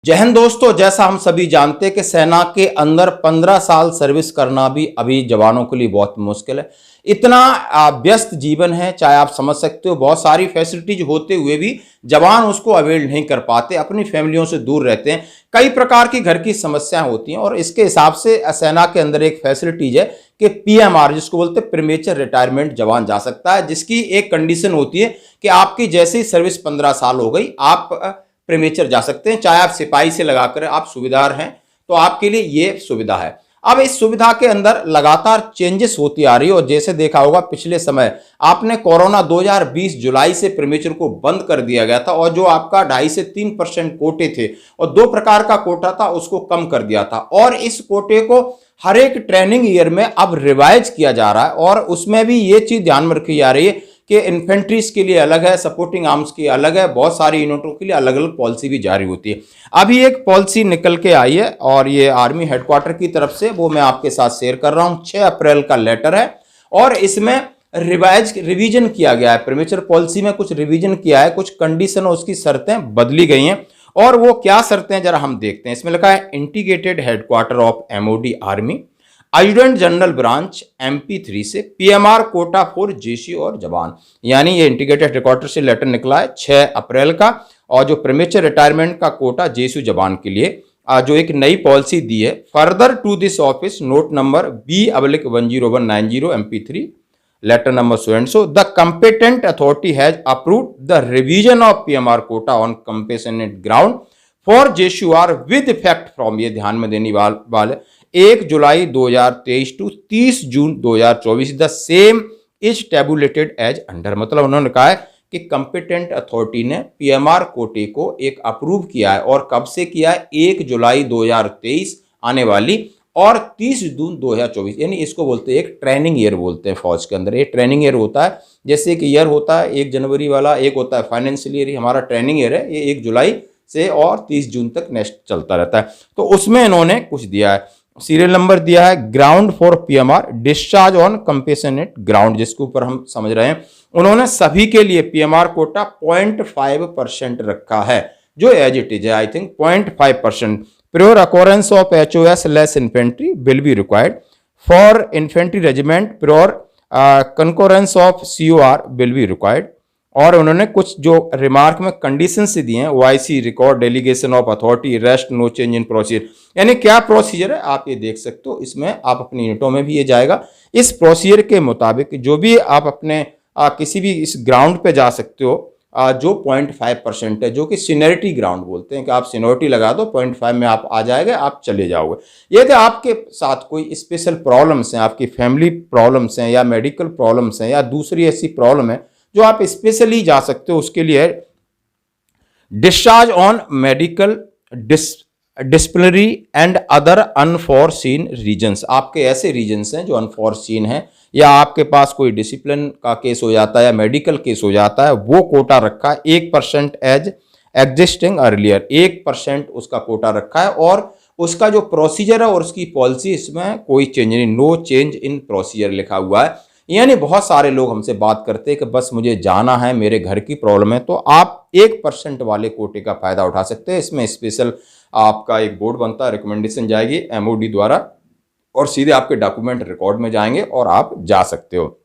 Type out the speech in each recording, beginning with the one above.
जय हिंद दोस्तों, जैसा हम सभी जानते हैं कि सेना के अंदर 15 साल सर्विस करना भी अभी जवानों के लिए बहुत मुश्किल है। इतना व्यस्त जीवन है, चाहे आप समझ सकते हो, बहुत सारी फैसिलिटीज होते हुए भी जवान उसको अवेल नहीं कर पाते, अपनी फैमिलियों से दूर रहते हैं, कई प्रकार की घर की समस्याएं होती हैं। और इसके हिसाब से सेना के अंदर एक फैसिलिटीज है कि पीएमआर, जिसको बोलते हैं प्रीमेचर रिटायरमेंट, जवान जा सकता है, जिसकी एक कंडीशन होती है कि आपकी जैसे ही सर्विस 15 साल हो गई, आप प्रीमेचर जा सकते हैं। चाहे आप सिपाही से लगाकर आप सुविधार हैं तो आपके लिए ये सुविधा है। अब इस सुविधा के अंदर लगातार चेंजेस होती आ रही है, और जैसे देखा होगा पिछले समय आपने कोरोना 2020 जुलाई से प्रीमेचर को बंद कर दिया गया था, और जो आपका 2.5 से 3% कोटे थे और 2 प्रकार का कोटा था उसको कम कर दिया था, और इस कोटे को हर एक ट्रेनिंग ईयर में अब रिवाइज किया जा रहा है। और उसमें भी ये चीज ध्यान में रखी जा रही है कि इन्फेंट्रीज के लिए अलग है, सपोर्टिंग आर्म्स की अलग है, बहुत सारी यूनिटों के लिए अलग अलग पॉलिसी भी जारी होती है। अभी एक पॉलिसी निकल के आई है और ये आर्मी हेडक्वार्टर की तरफ से, वो मैं आपके साथ शेयर कर रहा हूं। 6 अप्रैल का लेटर है और इसमें रिवीजन किया गया है। प्रीमेचर पॉलिसी में कुछ रिवीजन किया है, कुछ कंडीशन और उसकी शर्तें बदली गई हैं। और वो क्या शर्तें हैं जरा हम देखते हैं। इसमें लिखा है integrated headquarter of MoD army, adjutant general branch MP3 से पीएमआर कोटा फॉर जेसी और जवान। यानी ये इंटीग्रेटेड हेडक्वार्टर से लेटर निकला है 6 अप्रैल का, और जो प्रीमेचर रिटायरमेंट का कोटा जेसी जवान के लिए जो एक नई पॉलिसी दी है। Further to this office note number B/10190 MP3 letter number so and so the competent authority has approved the revision of PMR quota on compassionate ground for JCR with effect from, ये ध्यान में देने वाले 1 जुलाई 2023 to 30 June 2024। The same is tabulated as under. मतलब उन्होंने कहा है कि कंपिटेंट अथॉरिटी ने पीएमआर कोटे को एक अप्रूव किया है, और कब से किया है? 1 जुलाई 2023 आने वाली, और 30 जून 2024। यानी इसको बोलते हैं एक ट्रेनिंग ईयर बोलते हैं फौज के अंदर। ये ट्रेनिंग ईयर होता है, जैसे कि ईयर होता है 1 जनवरी वाला, एक होता है फाइनेंशियल ईयर। हमारा ट्रेनिंग ईयर है, ये 1 जुलाई से और 30 जून तक नेक्स्ट चलता रहता है। तो उसमें इन्होंने कुछ दिया है, सीरियल नंबर दिया है ground for PMR, discharge on compassionate ground, जिसके ऊपर हम समझ रहे हैं। उन्होंने सभी के लिए पीएमआर कोटा 0.5% रखा है, जो एज इट इज है, I think 0.5%। Pure occurrence of HOS less infantry will be required for infantry regiment, pure concurrence of COR will be required. और उन्होंने कुछ जो रिमार्क में कंडीशन से दिए हैं, OIC record delegation of authority, rest, no change in procedure. यानी क्या प्रोसीजर है आप ये देख सकते हो, इसमें आप अपनी यूनिटों में भी ये जाएगा। इस प्रोसीजर के मुताबिक जो भी आप अपने किसी भी इस ग्राउंड पे जा सकते हो, जो 0.5% है, जो कि सीनियरिटी ग्राउंड बोलते हैं, कि आप सीनियरिटी लगा दो 0.5 में आप आ जाएगा, आप चले जाओगे। यदि आपके साथ कोई स्पेशल प्रॉब्लम्स हैं, आपकी फैमिली प्रॉब्लम्स हैं, या मेडिकल प्रॉब्लम्स हैं, या दूसरी ऐसी प्रॉब्लम है जो आप स्पेशली जा सकते हो, उसके लिए discharge on medical, disciplinary and other unforeseen reasons. आपके ऐसे रीजन्स हैं जो अनफॉरसीन हैं, या आपके पास कोई डिसिप्लिन का केस हो जाता है या मेडिकल केस हो जाता है, वो कोटा रखा है 1% एज एग्जिस्टिंग अर्लियर। 1% उसका कोटा रखा है, और उसका जो प्रोसीजर है और उसकी पॉलिसी, इसमें कोई चेंज नहीं, नो चेंज इन प्रोसीजर लिखा हुआ है। यानी बहुत सारे लोग हमसे बात करते हैं कि बस मुझे जाना है, मेरे घर की प्रॉब्लम है, तो आप 1% वाले कोटे का फायदा उठा सकते हैं। इसमें स्पेशल आपका एक बोर्ड बनता है, रिकमेंडेशन जाएगी MOD द्वारा, और सीधे आपके डॉक्यूमेंट रिकॉर्ड में जाएंगे और आप जा सकते हो।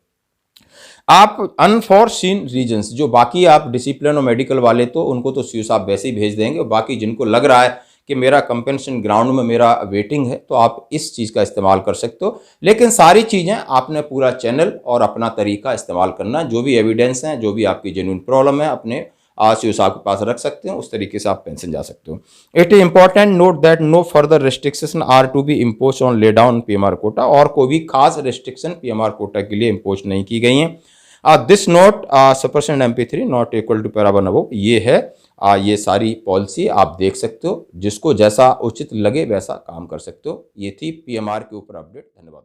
आप अनफॉरसीन रीजन्स, जो बाकी आप डिसिप्लिन और मेडिकल वाले, तो उनको तो सीओ साहब वैसे ही भेज देंगे, और बाकी जिनको लग रहा है कि मेरा कंपेंसेशन ग्राउंड में मेरा वेटिंग है, तो आप इस चीज़ का इस्तेमाल कर सकते हो। लेकिन सारी चीज़ें आपने पूरा चैनल और अपना तरीका इस्तेमाल करना, जो भी एविडेंस हैं, जो भी आपकी जेन्युइन प्रॉब्लम है, अपने सीओ साहब के पास रख सकते हैं, उस तरीके से आप पेंशन जा सकते हो। It is important note that no further restriction are to be impose on lay down PMR quota, और कोई भी खास रिस्ट्रिक्शन पीएमआर कोटा के लिए इम्पोज नहीं की गई हैं। This note supersedes MP3 not equal to para one above, ये है ये सारी पॉलिसी आप देख सकते हो, जिसको जैसा उचित लगे वैसा काम कर सकते हो। ये थी पीएमआर के ऊपर अपडेट। धन्यवाद।